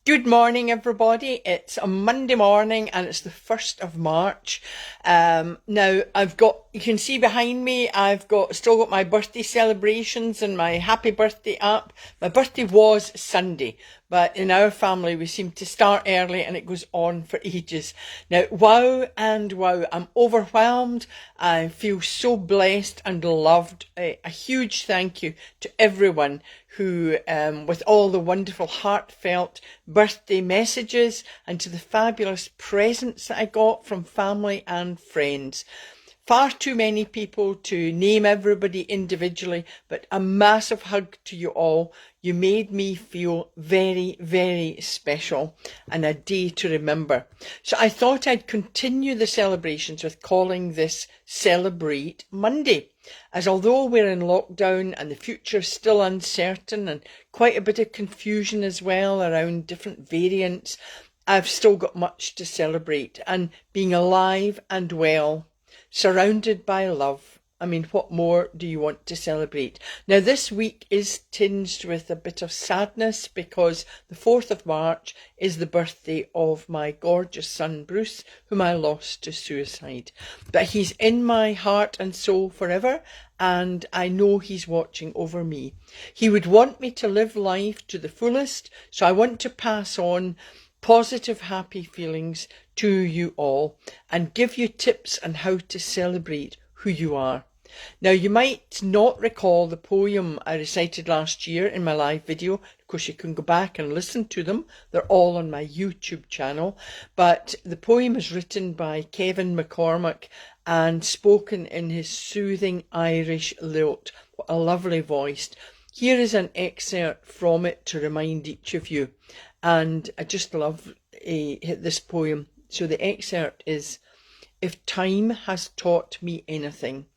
Good morning, everybody. It's a Monday morning and it's the 1st of March. Now you can see behind me, still got my birthday celebrations and my happy birthday up. My birthday was Sunday, but in our family, we seem to start early and it goes on for ages. Now, wow, I'm overwhelmed. I feel so blessed and loved. A huge thank you to everyone who, with all the wonderful heartfelt birthday messages and to the fabulous presents that I got from family and friends. Far too many people to name everybody individually, but a massive hug to you all. You made me feel very, very special and a day to remember. So I thought I'd continue the celebrations with calling this Celebrate Monday, as although we're in lockdown and the future's still uncertain and quite a bit of confusion as well around different variants, I've still got much to celebrate, and being alive and well, surrounded by love. I mean, what more do you want to celebrate? Now, this week is tinged with a bit of sadness because the 4th of March is the birthday of my gorgeous son, Bruce, whom I lost to suicide. But he's in my heart and soul forever, and I know he's watching over me. He would want me to live life to the fullest, so I want to pass on positive, happy feelings to you all and give you tips on how to celebrate who you are. Now, you might not recall the poem I recited last year in my live video. Of course, you can go back and listen to them. They're all on my YouTube channel. But the poem is written by Kevin McCormack and spoken in his soothing Irish lilt. What a lovely voice. Here is an excerpt from it to remind each of you. And I just love this poem. So the excerpt is, "If time has taught me anything,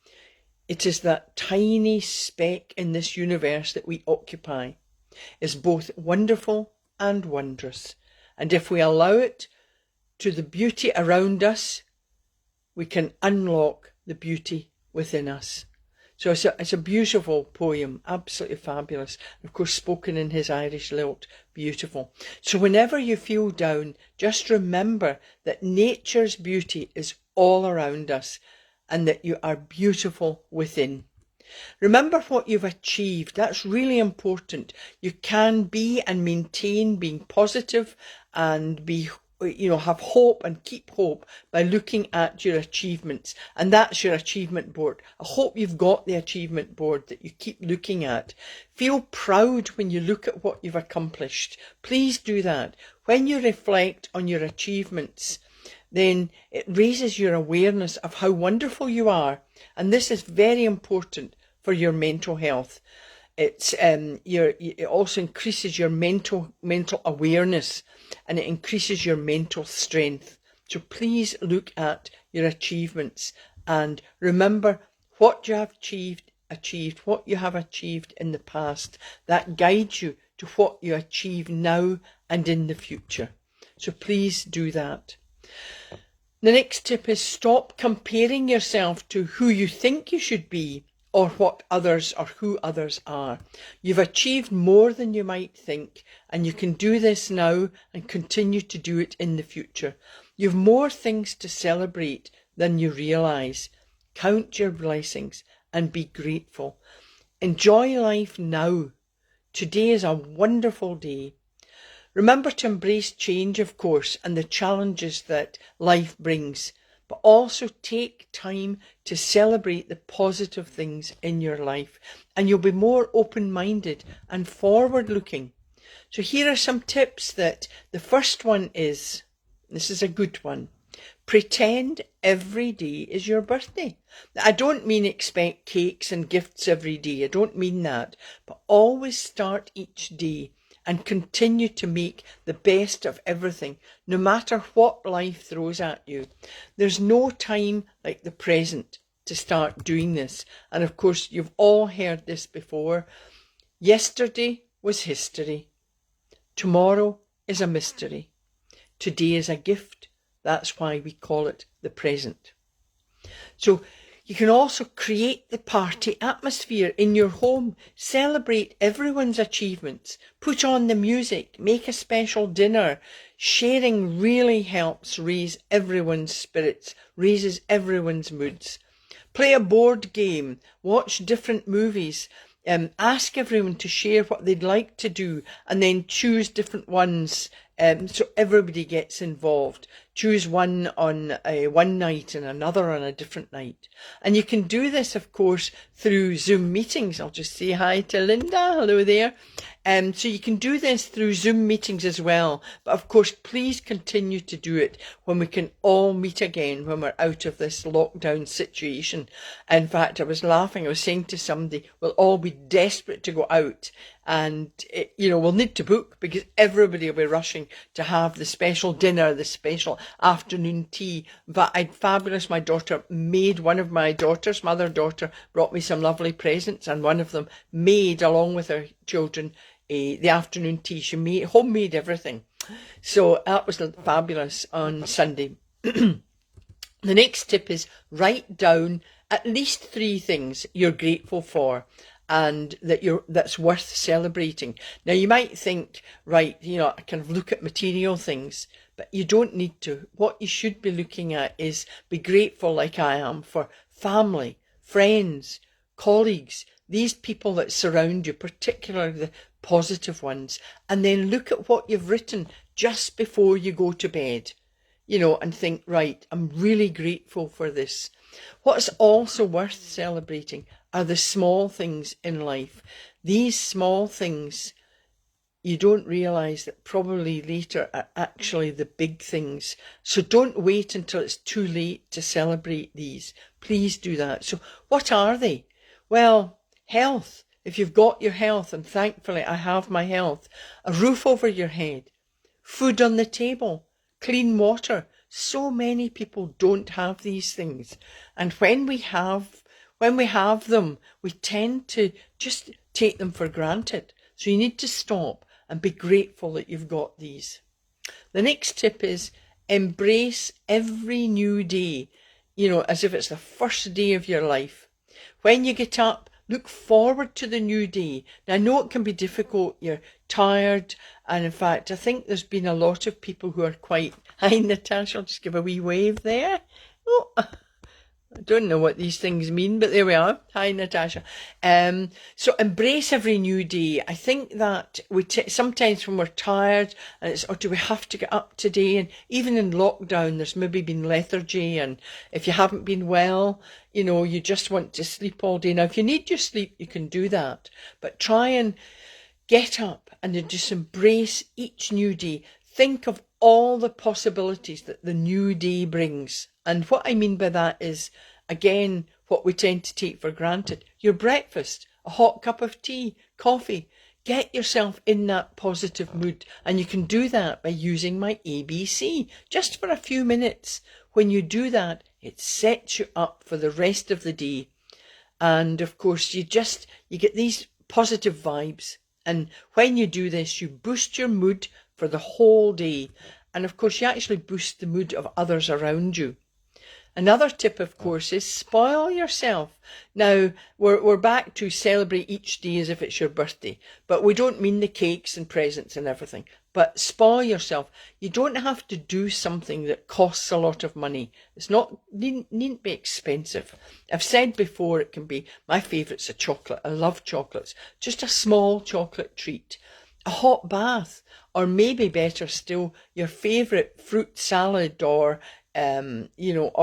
it is that tiny speck in this universe that we occupy is both wonderful and wondrous. And if we allow it to the beauty around us, we can unlock the beauty within us." So it's a beautiful poem, absolutely fabulous. Of course, spoken in his Irish lilt, beautiful. So whenever you feel down, just remember that nature's beauty is all around us and that you are beautiful within. Remember what you've achieved. That's really important. You can be and maintain being positive and have hope and keep hope by looking at your achievements, and that's your achievement board. I hope you've got the achievement board that you keep looking at. Feel proud when you look at what you've accomplished. Please do that. When you reflect on your achievements, then it raises your awareness of how wonderful you are, and this is very important for your mental health. It also increases your mental awareness, and it increases your mental strength. So please look at your achievements and remember what you have achieved, what you have achieved in the past. That guides you to what you achieve now and in the future. So please do that. The next tip is stop comparing yourself to who you think you should be or what others or who others are. You've achieved more than you might think, and you can do this now and continue to do it in the future. You've more things to celebrate than you realise. Count your blessings and be grateful. Enjoy life now. Today is a wonderful day. Remember to embrace change, of course, and the challenges that life brings, but also take time to celebrate the positive things in your life, and you'll be more open-minded and forward-looking. So here are some tips. That the first one is, this is a good one, pretend every day is your birthday. I don't mean expect cakes and gifts every day. I don't mean that, but always start each day and continue to make the best of everything, no matter what life throws at you. There's no time like the present to start doing this. And of course, you've all heard this before. Yesterday was history. Tomorrow is a mystery. Today is a gift. That's why we call it the present. So You can also create the party atmosphere in your home. Celebrate everyone's achievements. Put on the music. Make a special dinner. Sharing really helps raise everyone's spirits, raises everyone's moods. Play a board game. Watch different movies. Ask everyone to share what they'd like to do and then choose different ones so everybody gets involved. Choose one on one night and another on a different night. And you can do this, of course, through Zoom meetings. I'll just say hi to Linda. Hello there. So you can do this through Zoom meetings as well. But of course, please continue to do it when we can all meet again, when we're out of this lockdown situation. In fact, I was laughing. I was saying to somebody, we'll all be desperate to go out, and we'll need to book because everybody will be rushing to have the special dinner, the special afternoon tea. But I'd fabulous. My daughter made, one of my daughters, mother-daughter, brought me some lovely presents, and one of them made, along with her children, the afternoon tea. She made homemade everything. So that was fabulous on Sunday. The next tip is write down at least 3 things you're grateful for and that's worth celebrating. Now you might think, right, I kind of look at material things, but you don't need to. What you should be looking at is be grateful, like I am, for family, friends, colleagues, these people that surround you, particularly the positive ones, and then look at what you've written just before you go to bed, and think, right, I'm really grateful for this. What's also worth celebrating are the small things in life. These small things you don't realise that probably later are actually the big things. So don't wait until it's too late to celebrate these. Please do that. So what are they? Well, health. If you've got your health, and thankfully I have my health, a roof over your head, food on the table, clean water. So many people don't have these things. And when we have them, we tend to just take them for granted. So you need to stop and be grateful that you've got these. The next tip is embrace every new day, as if it's the first day of your life. When you get up, look forward to the new day. Now, I know it can be difficult. You're tired. And in fact, I think there's been a lot of people who are quite... Hi, Natasha. I'll just give a wee wave there. Oh, I don't know what these things mean, but there we are. Hi, Natasha. So embrace every new day. I think that sometimes when we're tired and it's, do we have to get up today? And even in lockdown, there's maybe been lethargy. And if you haven't been well, you just want to sleep all day. Now, if you need your sleep, you can do that. But try and get up and then just embrace each new day. Think of all the possibilities that the new day brings. And what I mean by that is, again, what we tend to take for granted. Your breakfast, a hot cup of tea, coffee. Get yourself in that positive mood. And you can do that by using my ABC just for a few minutes. When you do that, it sets you up for the rest of the day. And of course, you get these positive vibes. And when you do this, you boost your mood for the whole day. And of course, you actually boost the mood of others around you. Another tip, of course, is spoil yourself. Now, we're back to celebrate each day as if it's your birthday, but we don't mean the cakes and presents and everything. But spoil yourself. You don't have to do something that costs a lot of money. It's needn't be expensive. I've said before, it can be, my favourite's a chocolate. I love chocolates. Just a small chocolate treat. A hot bath, or maybe better still, your favourite fruit salad or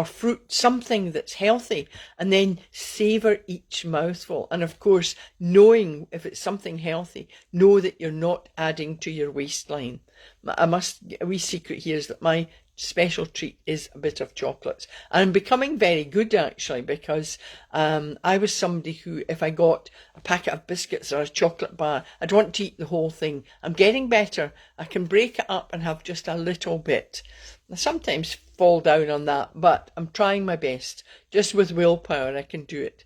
fruit, something that's healthy, and then savour each mouthful. And of course, knowing if it's something healthy, know that you're not adding to your waistline. A wee secret here is that my special treat is a bit of chocolates. And I'm becoming very good, actually, because I was somebody who, if I got a packet of biscuits or a chocolate bar, I'd want to eat the whole thing. I'm getting better. I can break it up and have just a little bit. I sometimes fall down on that, but I'm trying my best. Just with willpower, I can do it.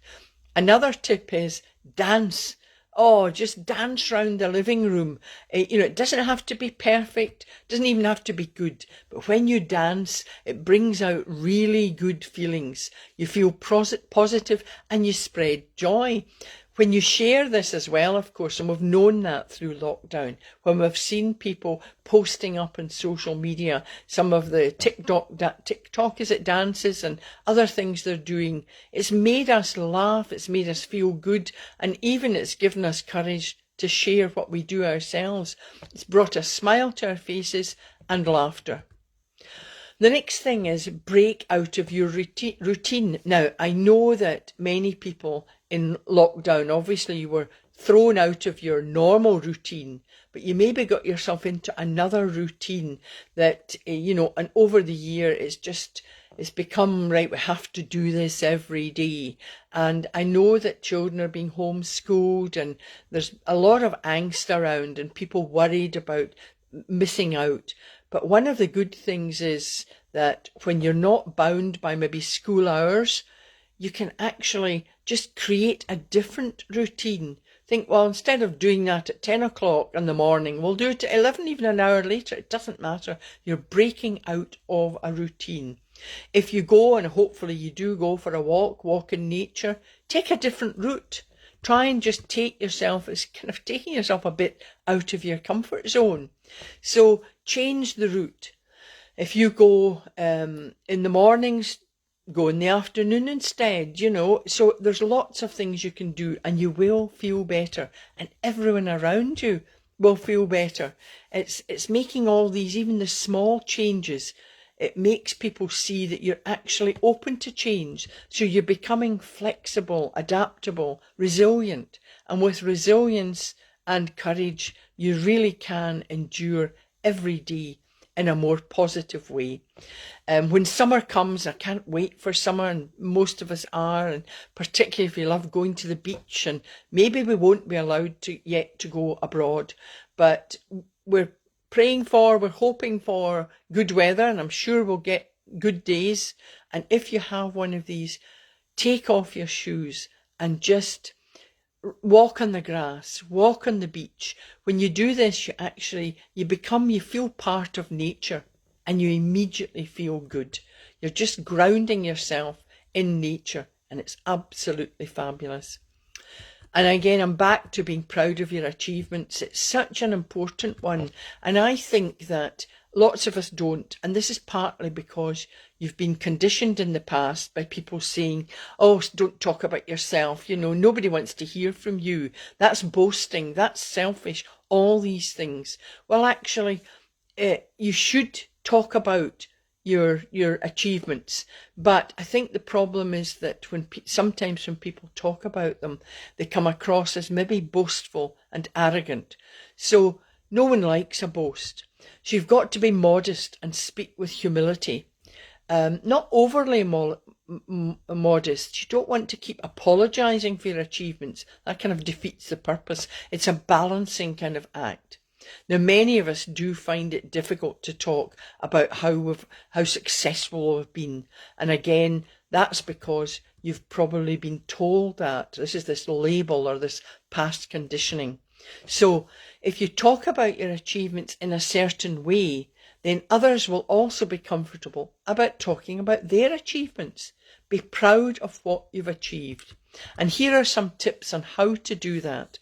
Another tip is dance. Oh, just dance round the living room. It doesn't have to be perfect, doesn't even have to be good. But when you dance, it brings out really good feelings. You feel positive and you spread joy. When you share this as well, of course, and we've known that through lockdown, when we've seen people posting up on social media, some of the TikTok is it dances and other things they're doing, it's made us laugh, it's made us feel good, and even it's given us courage to share what we do ourselves. It's brought a smile to our faces and laughter. The next thing is break out of your routine. Now, I know that many people in lockdown, obviously you were thrown out of your normal routine, but you maybe got yourself into another routine that, and over the year it's become, right, we have to do this every day. And I know that children are being homeschooled and there's a lot of angst around and people worried about missing out. But one of the good things is that when you're not bound by maybe school hours, you can actually just create a different routine. Think, well, instead of doing that at 10 o'clock in the morning, we'll do it at 11, even an hour later. It doesn't matter. You're breaking out of a routine. If you go, and hopefully you do go for a walk in nature, take a different route. Try and just take yourself, it's kind of taking yourself a bit out of your comfort zone. So change the route. If you go in the mornings, go in the afternoon instead, So there's lots of things you can do and you will feel better and everyone around you will feel better. It's making all these, even the small changes, it makes people see that you're actually open to change. So you're becoming flexible, adaptable, resilient. And with resilience and courage, you really can endure every day in a more positive way. When summer comes, I can't wait for summer, and most of us are, and particularly if you love going to the beach, and maybe we won't be allowed yet to go abroad, but we're we're hoping for good weather, and I'm sure we'll get good days. And if you have one of these, take off your shoes and just walk on the grass, walk on the beach. When you do this, you feel part of nature and you immediately feel good. You're just grounding yourself in nature and it's absolutely fabulous. And again, I'm back to being proud of your achievements. It's such an important one. And I think that lots of us don't. And this is partly because you've been conditioned in the past by people saying, oh, don't talk about yourself. Nobody wants to hear from you. That's boasting. That's selfish. All these things. Well, actually, you should talk about your achievements, but I think the problem is that sometimes when people talk about them, they come across as maybe boastful and arrogant. So no one likes a boast. So you've got to be modest and speak with humility, not overly modest. You don't want to keep apologizing for your achievements. That kind of defeats the purpose. It's a balancing kind of act. Now, many of us do find it difficult to talk about how successful we've been. And again, that's because you've probably been told that. This is this label or this past conditioning. So if you talk about your achievements in a certain way, then others will also be comfortable about talking about their achievements. Be proud of what you've achieved. And here are some tips on how to do that.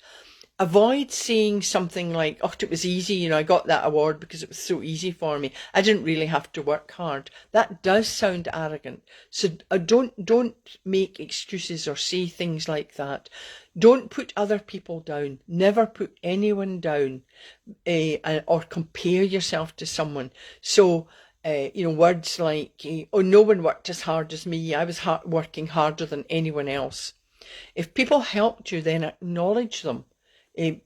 Avoid saying something like, oh, it was easy, I got that award because it was so easy for me. I didn't really have to work hard. That does sound arrogant. So don't make excuses or say things like that. Don't put other people down. Never put anyone down or compare yourself to someone. So, words like, oh, no one worked as hard as me. I was working harder than anyone else. If people helped you, then acknowledge them.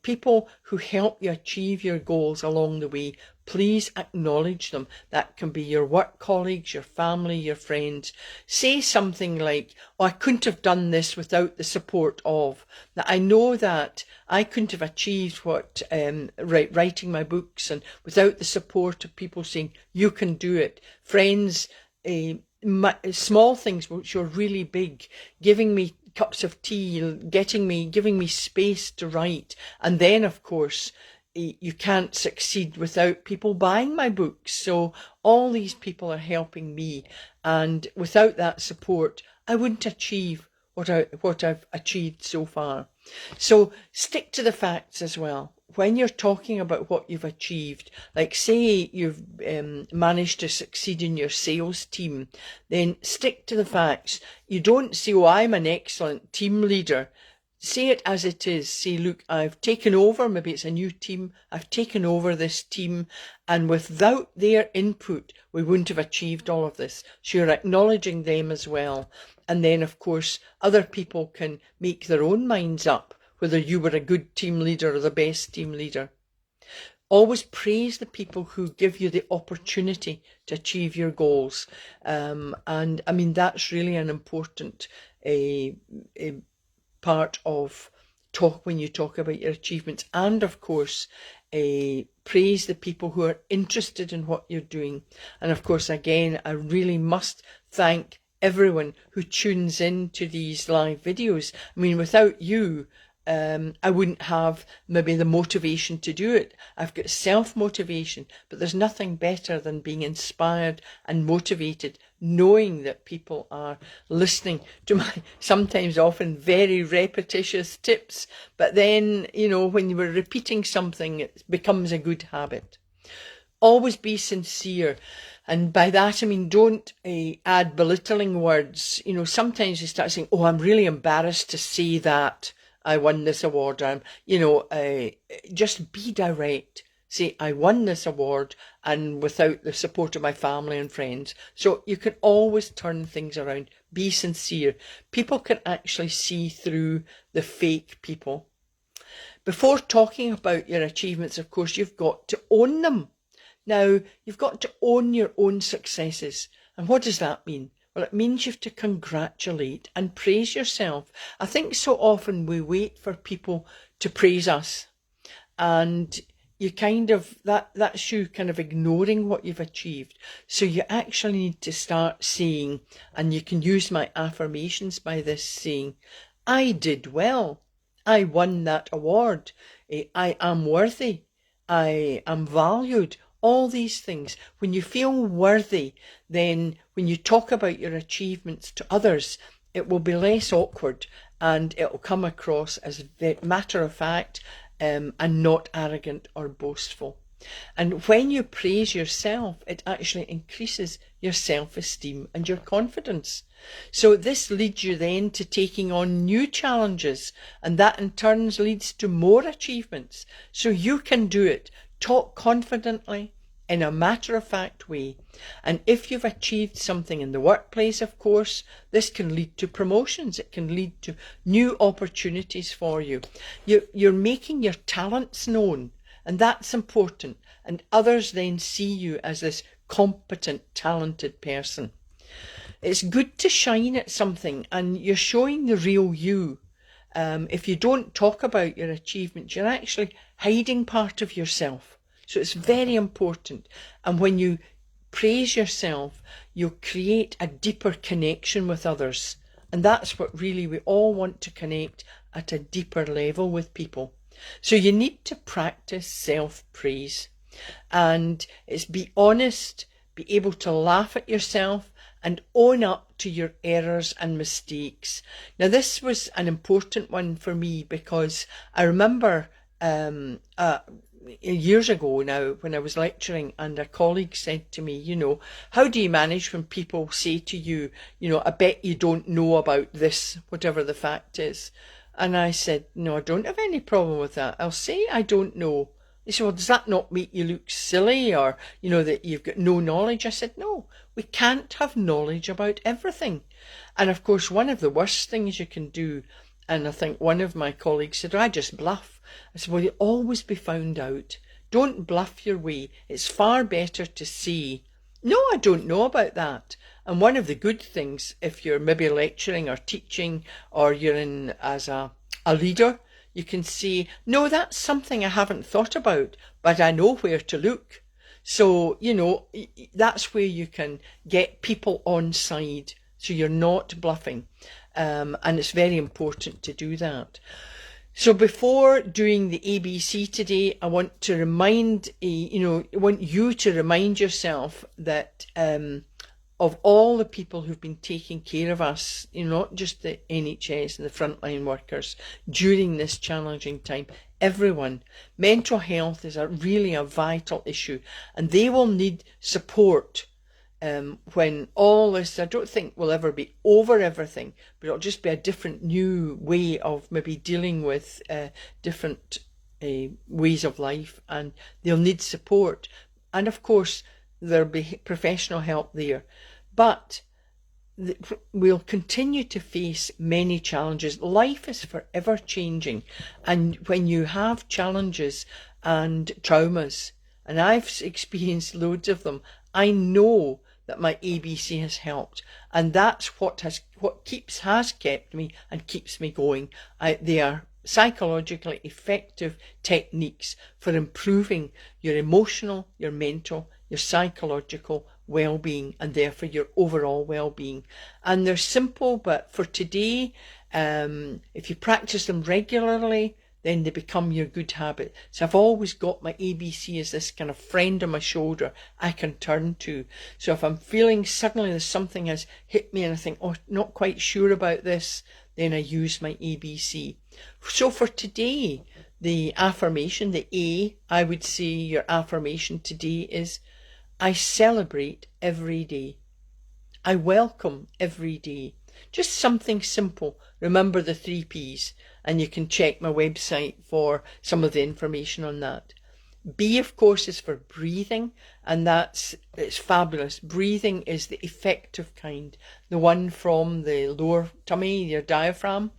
People who help you achieve your goals along the way, please acknowledge them. That can be your work colleagues, your family, your friends. Say something like, oh, I couldn't have done this without the support of. Now, I know that I couldn't have achieved what writing my books and without the support of people saying, you can do it. Friends, small things which are really big, giving me cups of tea, giving me space to write. And then, of course, you can't succeed without people buying my books. So all these people are helping me. And without that support, I wouldn't achieve what I've achieved so far. So stick to the facts as well. When you're talking about what you've achieved, like say you've managed to succeed in your sales team, then stick to the facts. You don't say, oh, I'm an excellent team leader. Say it as it is. Say, look, I've taken over, maybe it's a new team, I've taken over this team, and without their input, we wouldn't have achieved all of this. So you're acknowledging them as well. And then, of course, other people can make their own minds up whether you were a good team leader or the best team leader. Always praise the people who give you the opportunity to achieve your goals. And I mean, that's really an important part of when you talk about your achievements. And of course, praise the people who are interested in what you're doing. And of course, again, I really must thank everyone who tunes in to these live videos. I mean, without you, I wouldn't have maybe the motivation to do it. I've got self-motivation, but there's nothing better than being inspired and motivated, knowing that people are listening to my sometimes often very repetitious tips. But then, you know, when you were repeating something, it becomes a good habit. Always be sincere. And by that, I mean, don't add belittling words. You know, sometimes you start saying, oh, I'm really embarrassed to say that I won this award. Just be direct. Say, I won this award and without the support of my family and friends. So you can always turn things around. Be sincere. People can actually see through the fake people. Before talking about your achievements, of course, you've got to own them. Now, you've got to own your own successes. And what does that mean? Well, it means you have to congratulate and praise yourself. I think so often we wait for people to praise us, and you that's you kind of ignoring what you've achieved. So you actually need to start saying, and you can use my affirmations by this, saying, I did well. I won that award. I am worthy. I am valued. All these things. When you feel worthy, then when you talk about your achievements to others, it will be less awkward and it will come across as matter of fact and not arrogant or boastful. And when you praise yourself, it actually increases your self-esteem and your confidence. So this leads you then to taking on new challenges, and that in turn leads to more achievements. So you can do it. Talk confidently in a matter-of-fact way. And if you've achieved something in the workplace, of course, this can lead to promotions. It can lead to new opportunities for you. You're making your talents known, and that's important. And others then see you as this competent, talented person. It's good to shine at something, and you're showing the real you. If you don't talk about your achievements, you're actually hiding part of yourself. So it's very important. And when you praise yourself, you'll create a deeper connection with others. And that's what really we all want, to connect at a deeper level with people. So you need to practice self-praise. And it's be honest, be able to laugh at yourself, and own up to your errors and mistakes. Now, this was an important one for me, because I remember years ago now when I was lecturing, and a colleague said to me, you know, how do you manage when people say to you, you know, I bet you don't know about this, whatever the fact is. And I said, no, I don't have any problem with that. I'll say I don't know. They said, well, does that not make you look silly, or, you know, that you've got no knowledge? I said, no, we can't have knowledge about everything. And of course, one of the worst things you can do, and I think one of my colleagues said, I just bluff. I said, well, you'll always be found out. Don't bluff your way. It's far better to say, no, I don't know about that. And one of the good things, if you're maybe lecturing or teaching, or you're in as a leader, you can say, no, that's something I haven't thought about, but I know where to look. So, you know, that's where you can get people on side. So you're not bluffing. and it's very important to do that. So before doing the ABC today, I want to remind, I want you to remind yourself that of all the people who've been taking care of us, not just the NHS and the frontline workers during this challenging time, everyone, mental health is really a vital issue, and they will need support when all this, I don't think we'll ever be over everything, but it'll just be a different new way of maybe dealing with different ways of life, and they'll need support. And of course, there'll be professional help there. But we'll continue to face many challenges. Life is forever changing. And when you have challenges and traumas, and I've experienced loads of them, I know that my ABC has helped, and that's what has kept me and keeps me going. They are psychologically effective techniques for improving your emotional, your mental, your psychological well-being, and therefore your overall well-being. And they're simple, but for today, if you practice them regularly, then they become your good habit. So I've always got my ABC as this kind of friend on my shoulder I can turn to. So if I'm feeling suddenly there's something has hit me and I think, oh, not quite sure about this, then I use my ABC. So for today, the affirmation, the A, I would say your affirmation today is, I celebrate every day. I welcome every day. Just something simple. Remember the 3 Ps, and you can check my website for some of the information on that. B, of course, is for breathing, and it's fabulous. Breathing is the effective kind, the one from the lower tummy, your diaphragm.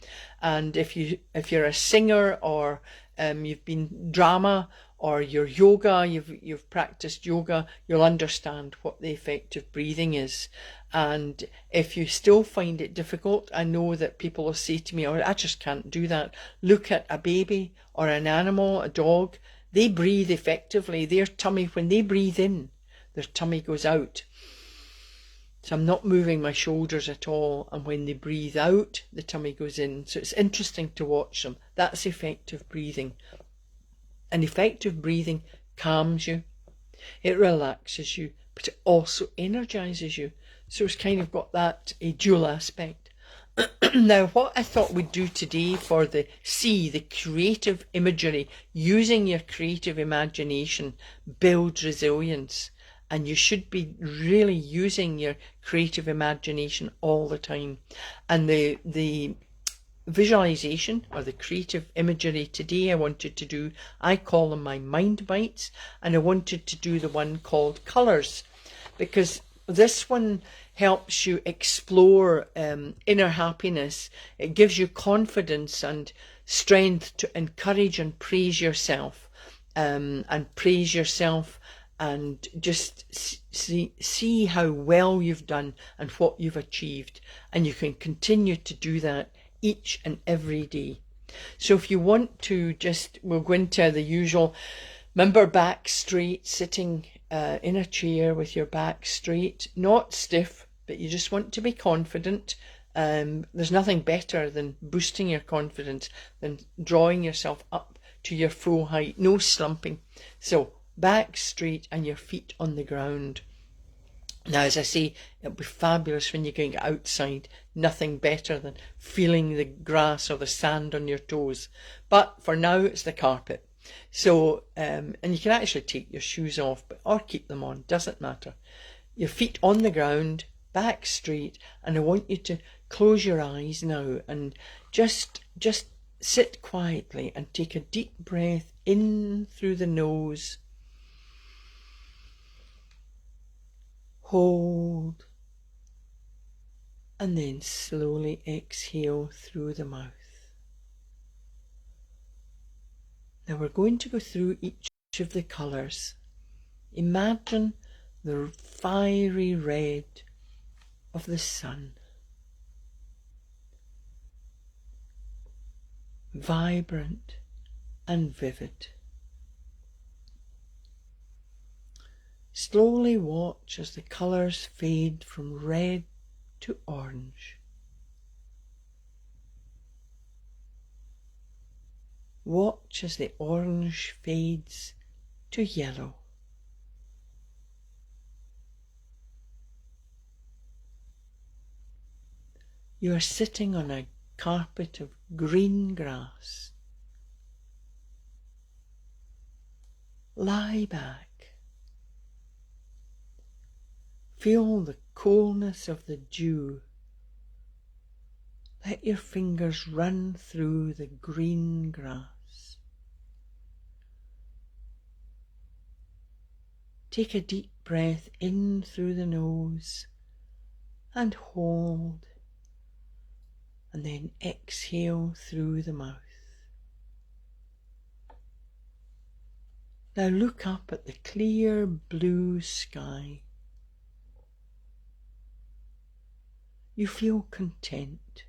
And if you're a singer, or you've been drama, or your yoga, you've practiced yoga, you'll understand what the effective breathing is. And if you still find it difficult, I know that people will say to me, oh, I just can't do that. Look at a baby or an animal, a dog. They breathe effectively. Their tummy, when they breathe in, their tummy goes out. So I'm not moving my shoulders at all. And when they breathe out, the tummy goes in. So it's interesting to watch them. That's effective breathing. And effective breathing calms you. It relaxes you, but it also energizes you. So it's kind of got that a dual aspect. Now, what I thought we'd do today for the C, the creative imagery, using your creative imagination builds resilience. And you should be really using your creative imagination all the time. And the visualization or the creative imagery today I wanted to do, I call them my mind bites, and I wanted to do the one called colours, because this one helps you explore inner happiness. It gives you confidence and strength to encourage and praise yourself, and just see how well you've done and what you've achieved. And you can continue to do that each and every day. So if you want to we'll go into the usual, remember back straight, sitting in a chair with your back straight, not stiff, but you just want to be confident. There's nothing better than boosting your confidence than drawing yourself up to your full height, no slumping. So back straight and your feet on the ground. Now, as I say, it'll be fabulous when you're going outside. Nothing better than feeling the grass or the sand on your toes. But for now, it's the carpet. So, and you can actually take your shoes off, or keep them on, doesn't matter. Your feet on the ground, back straight, and I want you to close your eyes now and just sit quietly and take a deep breath in through the nose. Hold, and then slowly exhale through the mouth. Now we're going to go through each of the colours. Imagine the fiery red of the sun, vibrant and vivid. Slowly watch as the colours fade from red to orange. Watch as the orange fades to yellow. You are sitting on a carpet of green grass. Lie back. Feel the coolness of the dew. Let your fingers run through the green grass. Take a deep breath in through the nose and hold, and then exhale through the mouth. Now look up at the clear blue sky. You feel content.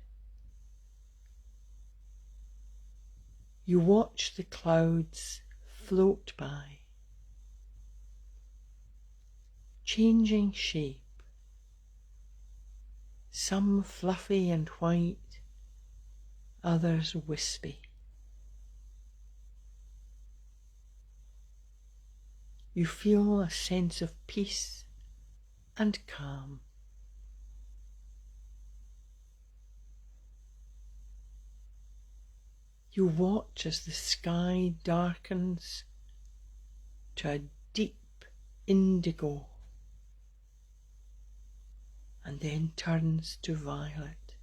You watch the clouds float by, changing shape, some fluffy and white, others wispy. You feel a sense of peace and calm. You watch as the sky darkens to a deep indigo and then turns to violet.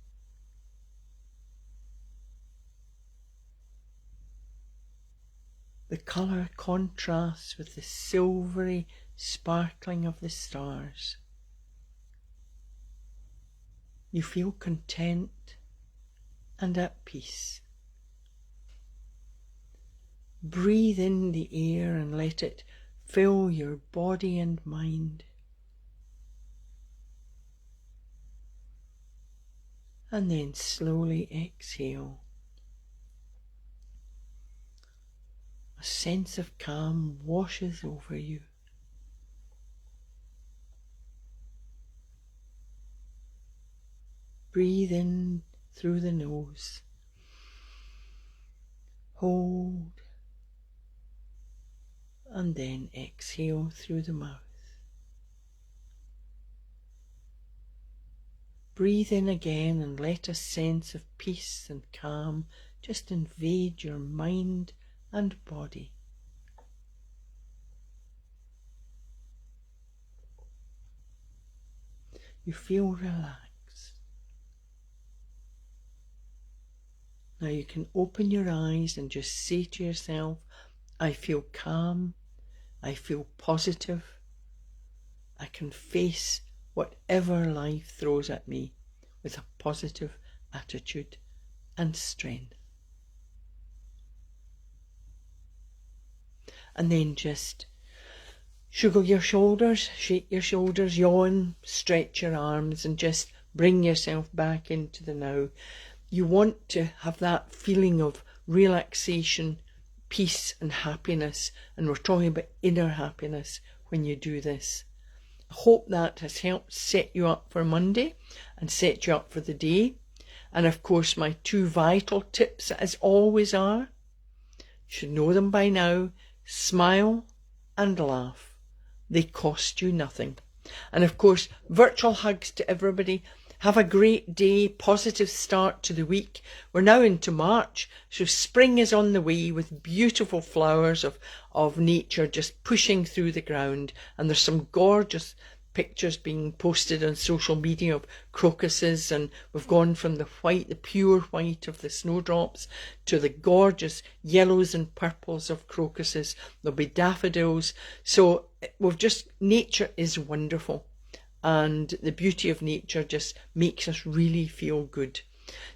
The colour contrasts with the silvery sparkling of the stars. You feel content and at peace. Breathe in the air and let it fill your body and mind. And then slowly exhale. A sense of calm washes over you. Breathe in through the nose. Hold. And then exhale through the mouth. Breathe in again and let a sense of peace and calm just invade your mind and body. You feel relaxed. Now you can open your eyes and just say to yourself, I feel calm, I feel positive, I can face whatever life throws at me with a positive attitude and strength. And then just shrug your shoulders, shake your shoulders, yawn, stretch your arms, and just bring yourself back into the now. You want to have that feeling of relaxation, peace and happiness, and we're talking about inner happiness when you do this. I hope that has helped set you up for Monday and set you up for the day. And of course my two vital tips as always are, you should know them by now, smile and laugh. They cost you nothing. And of course, virtual hugs to everybody. Have a great day, positive start to the week. We're now into March, so spring is on the way with beautiful flowers of nature just pushing through the ground. And there's some gorgeous pictures being posted on social media of crocuses, and we've gone from the white, the pure white of the snowdrops to the gorgeous yellows and purples of crocuses. There'll be daffodils. So nature is wonderful. And the beauty of nature just makes us really feel good.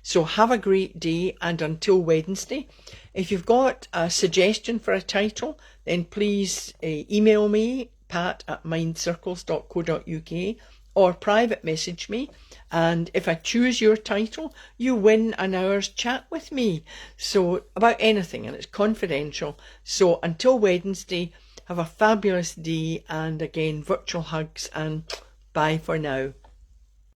So have a great day, and until Wednesday, if you've got a suggestion for a title, then please email me, pat@mindcircles.co.uk, or private message me, and if I choose your title, you win an hour's chat with me. So about anything, and it's confidential. So until Wednesday, have a fabulous day, and again, virtual hugs, and bye for now.